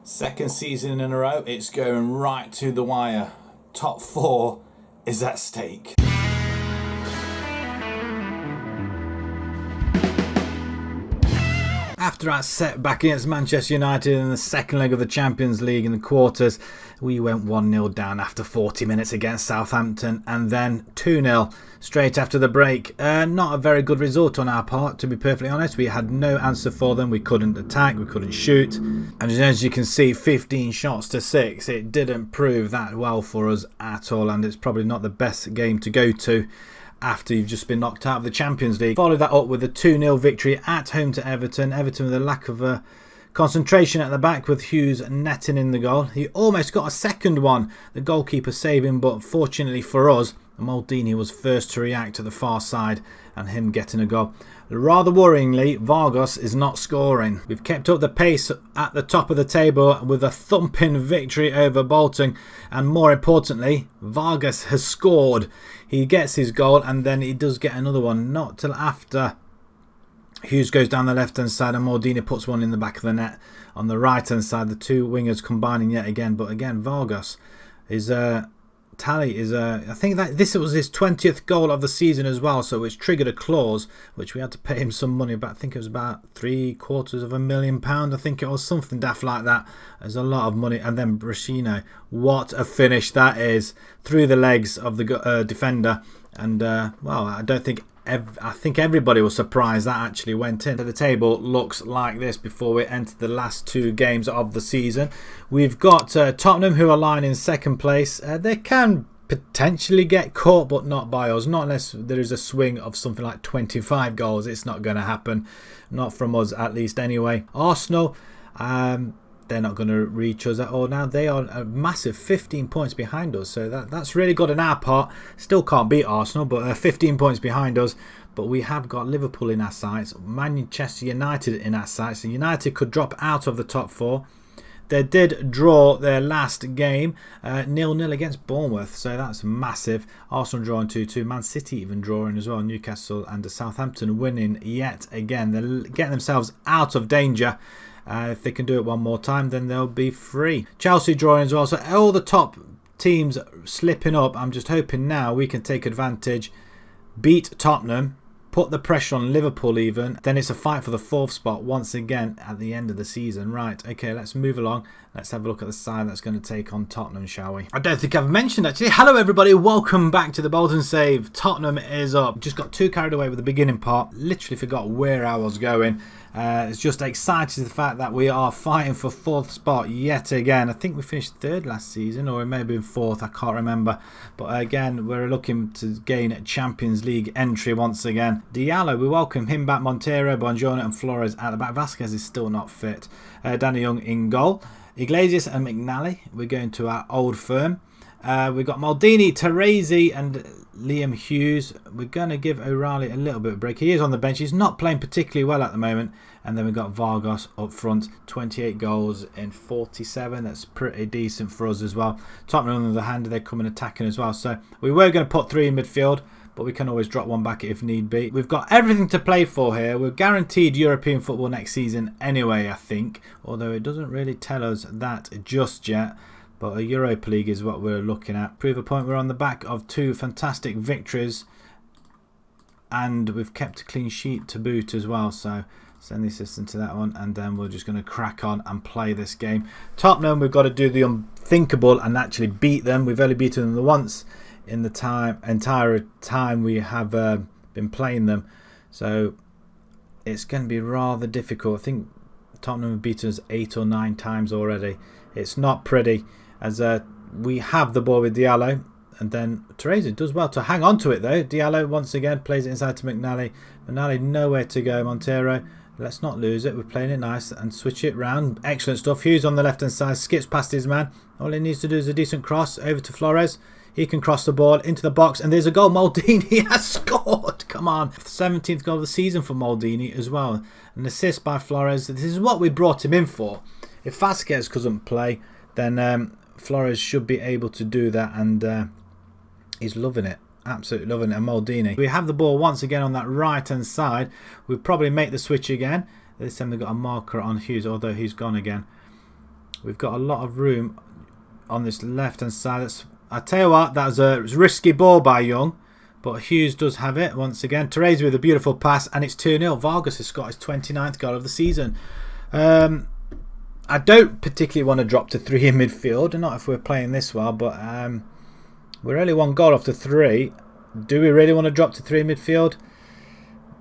Second season in a row, it's going right to the wire. Top 4 is at stake. After our setback against Manchester United in the second leg of the Champions League in the quarters, we went 1-0 down after 40 minutes against Southampton and then 2-0 straight after the break. Not a very good result on our part, to be perfectly honest. We had no answer for them. We couldn't attack, we couldn't shoot. And as you can see, 15 shots to 6. It didn't prove that well for us at all, and it's probably not the best game to go to after you've just been knocked out of the Champions League. Followed that up with a 2-0 victory at home to Everton. Everton with a lack of concentration at the back, with Hughes netting in the goal. He almost got a second one, the goalkeeper saving, but fortunately for us, Maldini was first to react to the far side and him getting a goal. Rather worryingly, Vargas is not scoring. We've kept up the pace at the top of the table with a thumping victory over Bolton, and more importantly, Vargas has scored. He gets his goal and then he does get another one, not till after Hughes goes down the left hand side and Maldini puts one in the back of the net on the right hand side. The two wingers combining yet again, but again Vargas is tally is I think that this was his 20th goal of the season as well, so it's triggered a clause which we had to pay him some money, but I think it was about £750,000. I think it was something daft like that. There's a lot of money. And then Brasino, what a finish that is, through the legs of the defender, and well, I think everybody was surprised that actually went in. The table looks like this before we enter the last two games of the season. We've got Tottenham, who are lying in second place. They can potentially get caught, but not by us. Not unless there is a swing of something like 25 goals. It's not going to happen. Not from us, at least, anyway. Arsenal, they're not going to reach us at all now. They are a massive 15 points behind us, so that's really good on our part. Still can't beat Arsenal, but 15 points behind us. But we have got Liverpool in our sights, Manchester United in our sights, and United could drop out of the top 4. They did draw their last game 0-0 against Bournemouth, so that's massive. Arsenal drawing 2-2, Man City even drawing as well, Newcastle and Southampton winning yet again. They're getting themselves out of danger. If they can do it one more time, then they'll be free. Chelsea drawing as well, so all the top teams slipping up. I'm just hoping now we can take advantage, beat Tottenham, put the pressure on Liverpool even. Then it's a fight for the 4th spot once again at the end of the season. Right, okay, let's move along. Let's have a look at the side that's going to take on Tottenham, shall we? I don't think I've mentioned actually. Hello everybody, welcome back to the Bolton Save. Tottenham is up. Just got too carried away with the beginning part. Literally forgot where I was going. It's just excited the fact that we are fighting for 4th spot yet again. I think we finished 3rd last season, or it may have been 4th, I can't remember. But again, we're looking to gain a Champions League entry once again. Diallo, we welcome him back. Montero, Bongiorno and Flores at the back. Vasquez is still not fit. Danny Young in goal. Iglesias and McNally, we're going to our old firm. We've got Maldini, Teresi and Liam Hughes. We're going to give O'Reilly a little bit of a break. He is on the bench. He's not playing particularly well at the moment. And then we've got Vargas up front. 28 goals in 47. That's pretty decent for us as well. Tottenham, on the other hand, they're coming attacking as well. So we were going to put 3 in midfield, but we can always drop one back if need be. We've got everything to play for here. We're guaranteed European football next season anyway, I think. Although it doesn't really tell us that just yet. But a Europa League is what we're looking at. Prove a point, we're on the back of 2 fantastic victories. And we've kept a clean sheet to boot as well. So send the assistant to that one. And then we're just going to crack on and play this game. Tottenham, we've got to do the unthinkable and actually beat them. We've only beaten them once in the entire time we have been playing them. So it's going to be rather difficult. I think Tottenham have beaten us 8 or 9 times already. It's not pretty, as we have the ball with Diallo, and then Teresi does well to hang on to it though. Diallo once again plays it inside to McNally. McNally nowhere to go. Montero, let's not lose it. We're playing it nice and switch it round. Excellent stuff. Hughes on the left hand side, skips past his man. All he needs to do is a decent cross over to Flores. He can cross the ball into the box, and there's a goal. Maldini has scored. Come on. 17th goal of the season for Maldini as well. An assist by Flores. This is what we brought him in for. If Vasquez couldn't play, then Flores should be able to do that, and he's loving it. Absolutely loving it. And Maldini. We have the ball once again on that right hand side. We'll probably make the switch again. This time we've got a marker on Hughes, although he's gone again. We've got a lot of room on this left-hand side. I tell you what, that was a risky ball by Young. But Hughes does have it once again. Terezi with a beautiful pass, and it's 2-0. Vargas has got his 29th goal of the season. I don't particularly want to drop to 3 in midfield, not if we're playing this well, but we're only 1 goal off to 3. Do we really want to drop to 3 in midfield?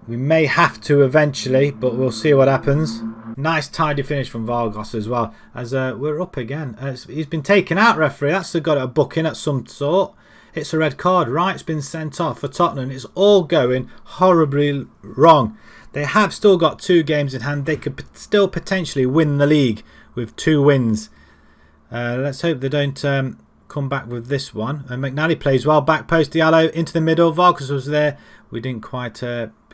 We may have to eventually, but we'll see what happens. Nice tidy finish from Vargas as well, as we're up again. He's been taken out, referee. That's got a booking at some sort. It's a red card. Wright's been sent off for Tottenham. It's all going horribly wrong. They have still got 2 games in hand. They could still potentially win the league with 2 wins. Let's hope they don't come back with this one. McNally plays well. Back post Diallo into the middle. Vargas was there. We didn't quite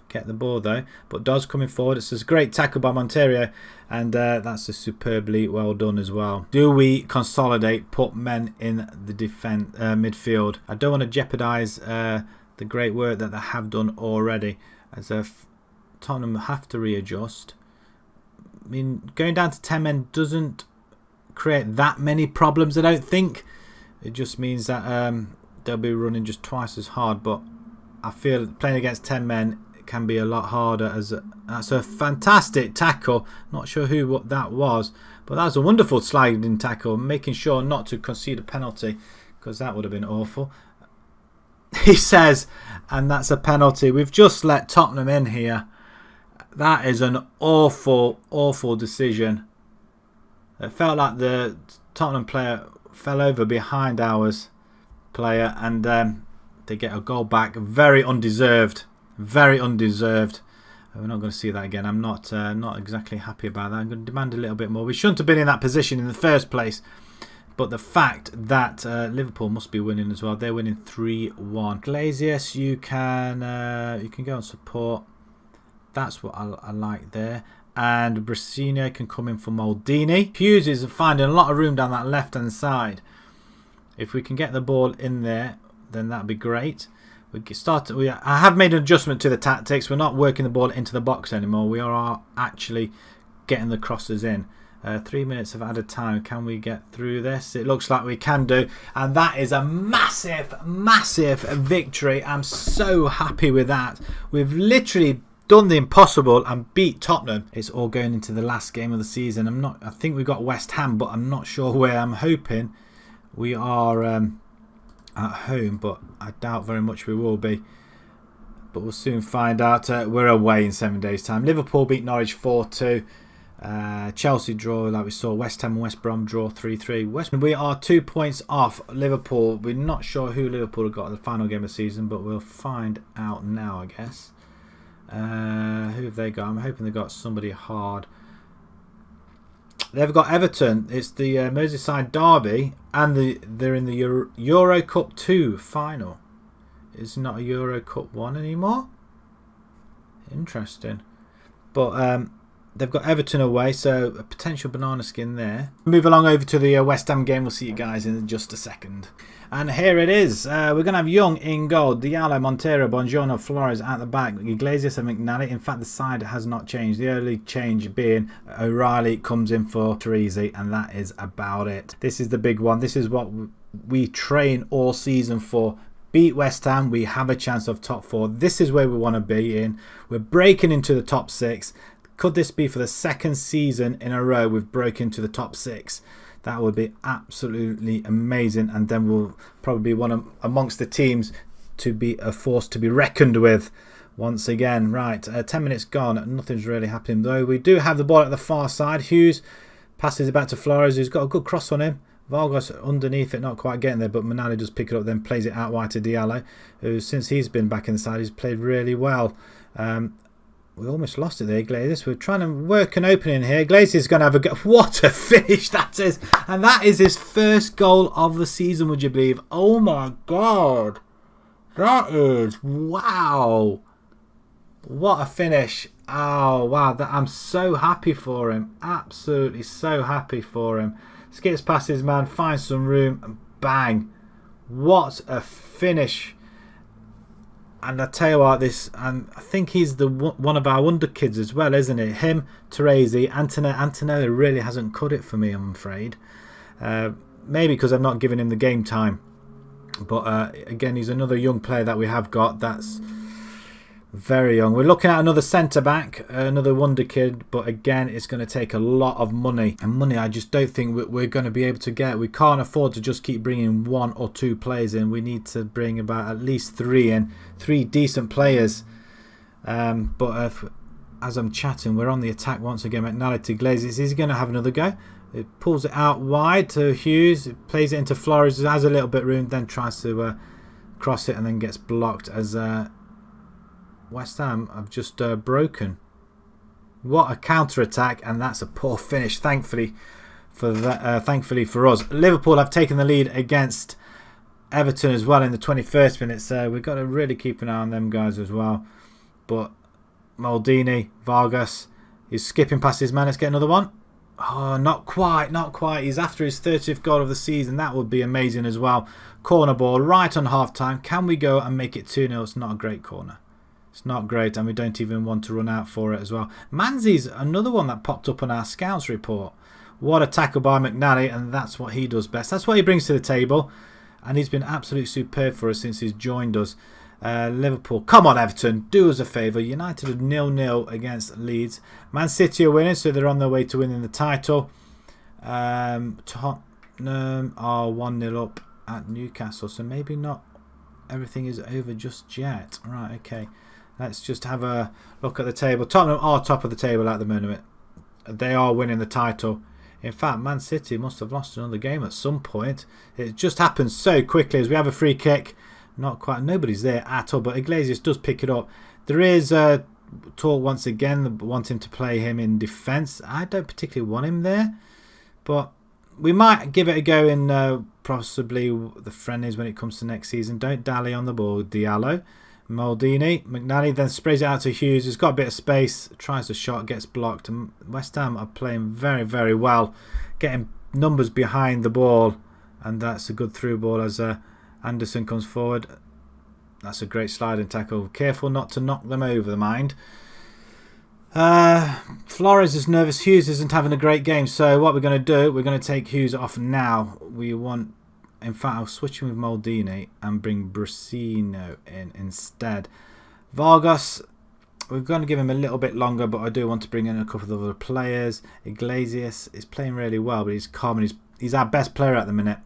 get the ball though. But Doz coming forward. It's a great tackle by Monterio. And that's a superbly well done as well. Do we consolidate, put men in the midfield? I don't want to jeopardise the great work that they have done already. As Tottenham have to readjust. I mean, going down to 10 men doesn't create that many problems, I don't think. It just means that they'll be running just twice as hard. But I feel playing against 10 men can be a lot harder. That's a fantastic tackle. Not sure who that was, but that was a wonderful sliding tackle, making sure not to concede a penalty, because that would have been awful. He says, and that's a penalty. We've just let Tottenham in here. That is an awful, awful decision. It felt like the Tottenham player fell over behind ours player, and they get a goal back. Very undeserved. Very undeserved. We're not going to see that again. I'm not exactly happy about that. I'm going to demand a little bit more. We shouldn't have been in that position in the first place. But the fact that Liverpool must be winning as well. They're winning 3-1. Glazius, you can go and support. That's what I like there. And Brasino can come in for Maldini. Hughes is finding a lot of room down that left-hand side. If we can get the ball in there, then that'd be great. I have made an adjustment to the tactics. We're not working the ball into the box anymore. We are actually getting the crosses in. 3 minutes of added time. Can we get through this? It looks like we can do. And that is a massive, massive victory. I'm so happy with that. We've literally done the impossible and beat Tottenham. It's all going into the last game of the season. I think we've got West Ham, but I'm not sure where. I'm hoping we are at home, but I doubt very much we will be. But we'll soon find out. We're away in 7 days' time. Liverpool beat Norwich 4-2. Chelsea draw, like we saw. West Ham and West Brom draw 3-3. We are 2 points off Liverpool. We're not sure who Liverpool have got at the final game of the season, but we'll find out now, I guess. Who have they got? I'm hoping they've got somebody hard. They've got Everton. It's the Merseyside derby, and they're in the Euro Cup 2 final. It's not a Euro Cup 1 anymore. Interesting. But they've got Everton away, so a potential banana skin there. Move along over to the West Ham game. We'll see you guys in just a second. And here it is. We're going to have Young in goal. Diallo, Montero, Bongiorno, Flores at the back. Iglesias and McNally. In fact, the side has not changed. The only change being O'Reilly comes in for Terezi, and that is about it. This is the big one. This is what we train all season for. Beat West Ham. We have a chance of top 4. This is where we want to be in. We're breaking into the top 6. Could this be for the second season in a row we've broken into the top 6? That would be absolutely amazing, and then we'll probably be one amongst the teams to be a force to be reckoned with once again. Right, 10 minutes gone. Nothing's really happening though. We do have the ball at the far side. Hughes passes it back to Flores, who's got a good cross on him. Vargas underneath it, not quite getting there, but Manali does pick it up, then plays it out wide to Diallo, who since he's been back inside, he's played really well. We almost lost it there, Iglesias. We're trying to work an opening here. Iglesias is going to have a go. What a finish that is. And that is his first goal of the season, would you believe? Oh my God. That is, wow. What a finish. Oh, wow. I'm so happy for him. Absolutely so happy for him. Skips past his man, finds some room, and bang. What a finish. And I tell you what, and I think he's one of our wonder kids as well, isn't it? Him, Teresi, Antonelli really hasn't cut it for me, I'm afraid. Maybe because I've not given him the game time. But again, he's another young player that we have got. That's very young. We're looking at another centre-back, another wonder kid. But again, it's going to take a lot of money. And money I just don't think we're going to be able to get. We can't afford to just keep bringing 1 or 2 players in. We need to bring about at least 3 in. 3 decent players. But as I'm chatting, we're on the attack once again. McNally to Iglesias. Is he going to have another go? It pulls it out wide to Hughes. It plays it into Flores. Has a little bit of room. Then tries to cross it and then gets blocked as West Ham have just broken. What a counter-attack, and that's a poor finish. Thankfully for us. Liverpool have taken the lead against Everton as well in the 21st minute. We've got to really keep an eye on them guys as well. But Maldini, Vargas, he's skipping past his man. Let's get another one. Oh, not quite. He's after his 30th goal of the season. That would be amazing as well. Corner ball right on half-time. Can we go and make it 2-0? It's not a great corner. It's not great, and we don't even want to run out for it as well. Manzi's another one that popped up on our scouts report. What a tackle by McNally, and that's what he does best. That's what he brings to the table, and he's been absolutely superb for us since he's joined us. Liverpool, come on Everton, do us a favour. United are 0-0 against Leeds. Man City are winning, so they're on their way to winning the title. Tottenham are 1-0 up at Newcastle, so maybe not everything is over just yet. Right, okay. Let's just have a look at the table. Tottenham are top of the table at the moment. They are winning the title. In fact, Man City must have lost another game at some point. It just happens so quickly as we have a free kick. Not quite. Nobody's there at all. But Iglesias does pick it up. There is talk once again wanting to play him in defence. I don't particularly want him there. But we might give it a go in possibly the friendlies when it comes to next season. Don't dally on the ball. Diallo. Maldini, McNally then sprays it out to Hughes. He's got a bit of space, tries the shot, gets blocked. And West Ham are playing very, very well, getting numbers behind the ball, and that's a good through ball as Anderson comes forward. That's a great sliding tackle. Careful not to knock them over, mind. Flores is nervous. Hughes isn't having a great game, so what we're going to do, we're going to take Hughes off now. In fact, I'll switch him with Maldini and bring Brasino in instead. Vargas, we're going to give him a little bit longer, but I do want to bring in a couple of other players. Iglesias is playing really well, but he's calm and he's our best player at the minute.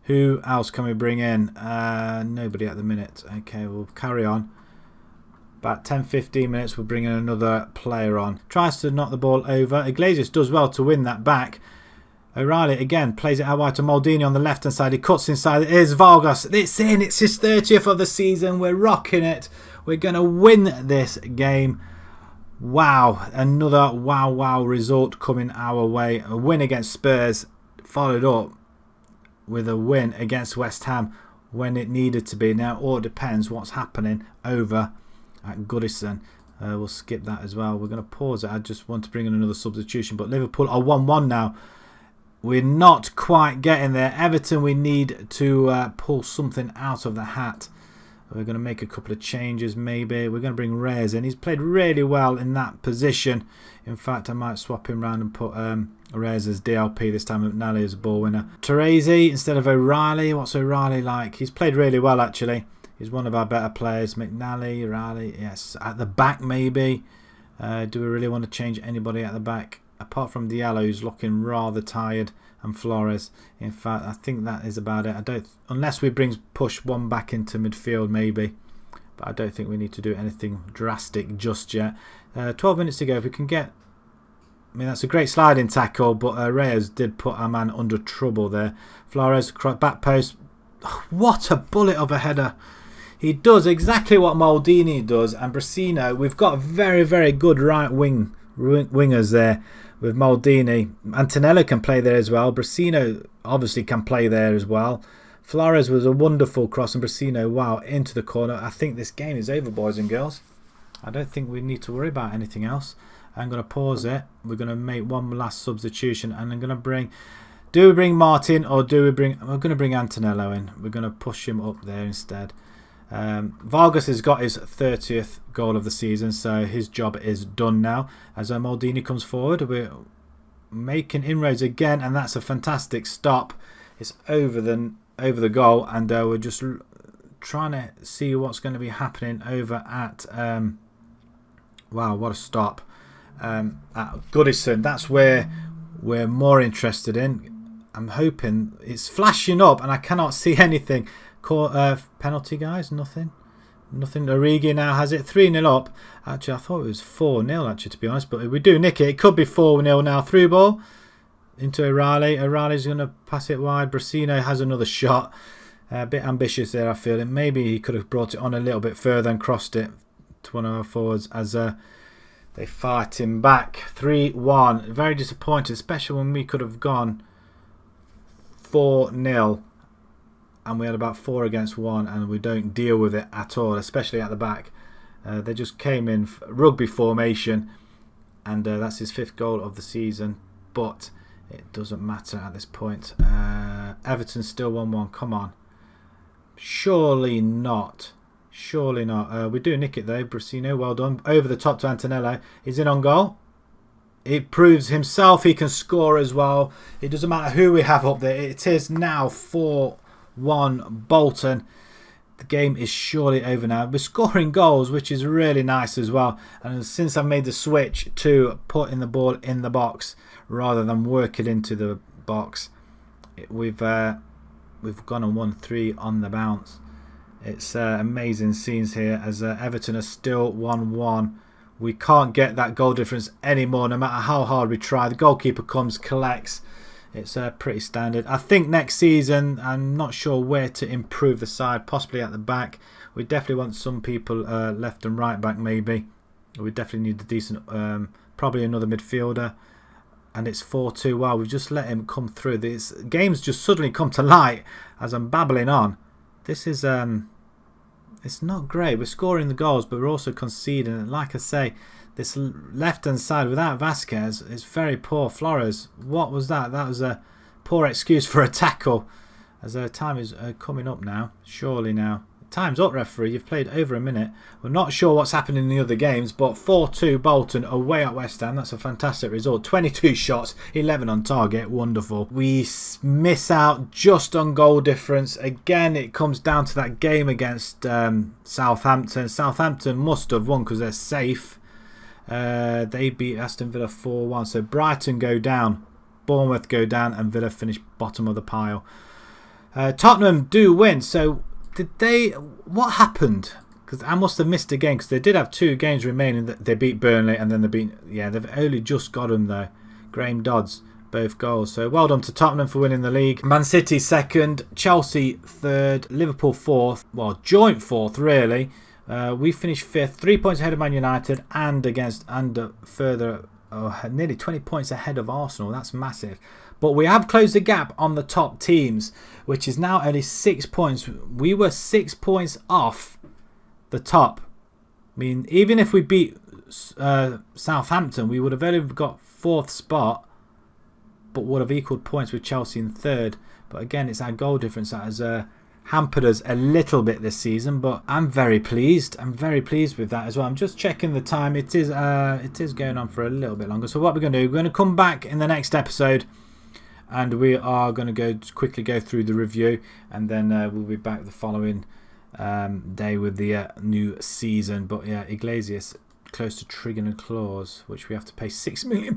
Who else can we bring in? Nobody at the minute. Okay, we'll carry on. About 10-15 minutes, we'll bring in another player on. Tries to knock the ball over. Iglesias does well to win that back. O'Reilly again plays it out wide to Maldini on the left hand side. He cuts inside. It is Vargas. It's in. It's his 30th of the season. We're rocking it. We're going to win this game. Wow. Another wow result coming our way. A win against Spurs followed up with a win against West Ham when it needed to be. Now all depends what's happening over at Goodison. We'll skip that as well. We're going to pause it. I just want to bring in another substitution. But Liverpool are 1-1 now. We're not quite getting there. Everton, we need to pull something out of the hat. We're going to make a couple of changes maybe. We're going to bring Reyes in. He's played really well in that position. In fact, I might swap him around and put Reyes as DLP this time. McNally as a ball winner. Teresi instead of O'Reilly. What's O'Reilly like? He's played really well actually. He's one of our better players. McNally, O'Reilly, yes. At the back maybe. Do we really want to change anybody at the back? Apart from Diallo, who's looking rather tired, and Flores. In fact, I think that is about it. Unless we push one back into midfield, maybe. But I don't think we need to do anything drastic just yet. 12 minutes to go. If we can get... I mean, that's a great sliding tackle, but Reyes did put our man under trouble there. Flores, back post. What a bullet of a header. He does exactly what Maldini does. And Brasino, we've got very, very good right wingers there. With Maldini, Antonelli can play there as well. Brasino obviously can play there as well. Flores was a wonderful cross, and Brasino, wow, into the corner. I think this game is over, boys and girls. I don't think we need to worry about anything else. I'm going to pause it. We're going to make one last substitution, and I'm going to bring... Do we bring Martin or do we bring... We're going to bring Antonello in. We're going to push him up there instead. Vargas has got his 30th goal of the season, so his job is done now. As Maldini comes forward, we're making inroads again, and that's a fantastic stop. It's over the goal, and we're just trying to see what's going to be happening over at wow, what a stop at Goodison. That's where we're more interested in. I'm hoping it's flashing up and I cannot see anything. Penalty, guys, nothing. Origi now has it 3-0 up. Actually, I thought it was 4-0 actually, to be honest, but if we do nick it, it could be 4-0 now. Through ball into O'Reilly. O'Reilly's going to pass it wide. Brasino has another shot. A bit ambitious there, I feel. And maybe he could have brought it on a little bit further and crossed it to one of our forwards as they fight him back. 3-1. Very disappointed, especially when we could have gone 4-0. And we had about 4 against 1, and we don't deal with it at all, especially at the back. They just came in rugby formation, and that's his 5th goal of the season. But it doesn't matter at this point. Everton still 1-1. Come on. Surely not. Surely not. We do nick it though. Brasino, well done. Over the top to Antonello. He's in on goal. It proves himself he can score as well. It doesn't matter who we have up there. It is now 4-1 Bolton. The game is surely over now. We're scoring goals, which is really nice as well. And since I've made the switch to putting the ball in the box rather than work it into the box, we've gone and won 3 on the bounce. It's amazing scenes here as Everton are still 1-1. We can't get that goal difference anymore, no matter how hard we try. The goalkeeper comes, collects. It's pretty standard. I think next season, I'm not sure where to improve the side, possibly at the back. We definitely want some people left and right back maybe. We definitely need a decent, probably another midfielder. And it's 4-2. Wow, we've just let him come through. This game's just suddenly come to light as I'm babbling on. This is, it's not great. We're scoring the goals, but we're also conceding. And like I say, this left-hand side without Vasquez is very poor. Flores, what was that? That was a poor excuse for a tackle. As time is coming up now. Surely now. Time's up, referee. You've played over a minute. We're not sure what's happening in the other games, but 4-2 Bolton away at West Ham. That's a fantastic result. 22 shots, 11 on target. Wonderful. We miss out just on goal difference. Again, it comes down to that game against Southampton. Southampton must have won because they're safe. They beat Aston Villa 4-1. So Brighton go down, Bournemouth go down, and Villa finish bottom of the pile. Tottenham do win. So did they? What happened? Because I must have missed a game because they did have 2 games remaining. They beat Burnley and then they beat. Yeah, they've only just got them though. Graham Dodds, both goals. So well done to Tottenham for winning the league. Man City 2nd, Chelsea 3rd, Liverpool 4th. Well, joint 4th really. We finished 5th, 3 points ahead of Man United and further nearly 20 points ahead of Arsenal. That's massive. But we have closed the gap on the top teams, which is now only 6 points. We were 6 points off the top. I mean, even if we beat Southampton, we would have only got 4th spot, but would have equaled points with Chelsea in 3rd. But again, it's our goal difference that has hampered us a little bit this season, but I'm very pleased. I'm very pleased with that as well. I'm just checking the time. It is going on for a little bit longer. So what we're going to do, we're going to come back in the next episode and we are going to quickly go through the review, and then we'll be back the following day with the new season. But yeah, Iglesias close to triggering a clause, which we have to pay £6 million.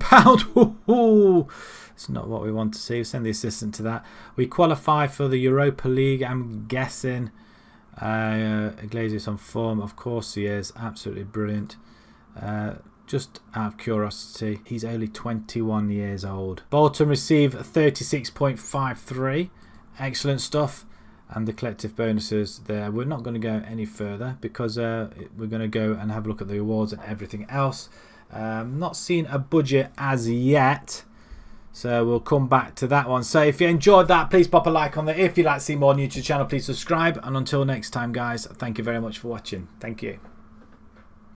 It's not what we want to see. We'll send the assistant to that. We qualify for the Europa League, I'm guessing. Iglesias on form, of course he is. Absolutely brilliant. Just out of curiosity, he's only 21 years old. Bolton receive 36.53. Excellent stuff. And the collective bonuses there. We're not going to go any further because we're going to go and have a look at the awards and everything else. Not seen a budget as yet, so we'll come back to that one. So if you enjoyed that, please pop a like on there. If you'd like to see more on the YouTube channel, please subscribe. And until next time, guys, thank you very much for watching. Thank you.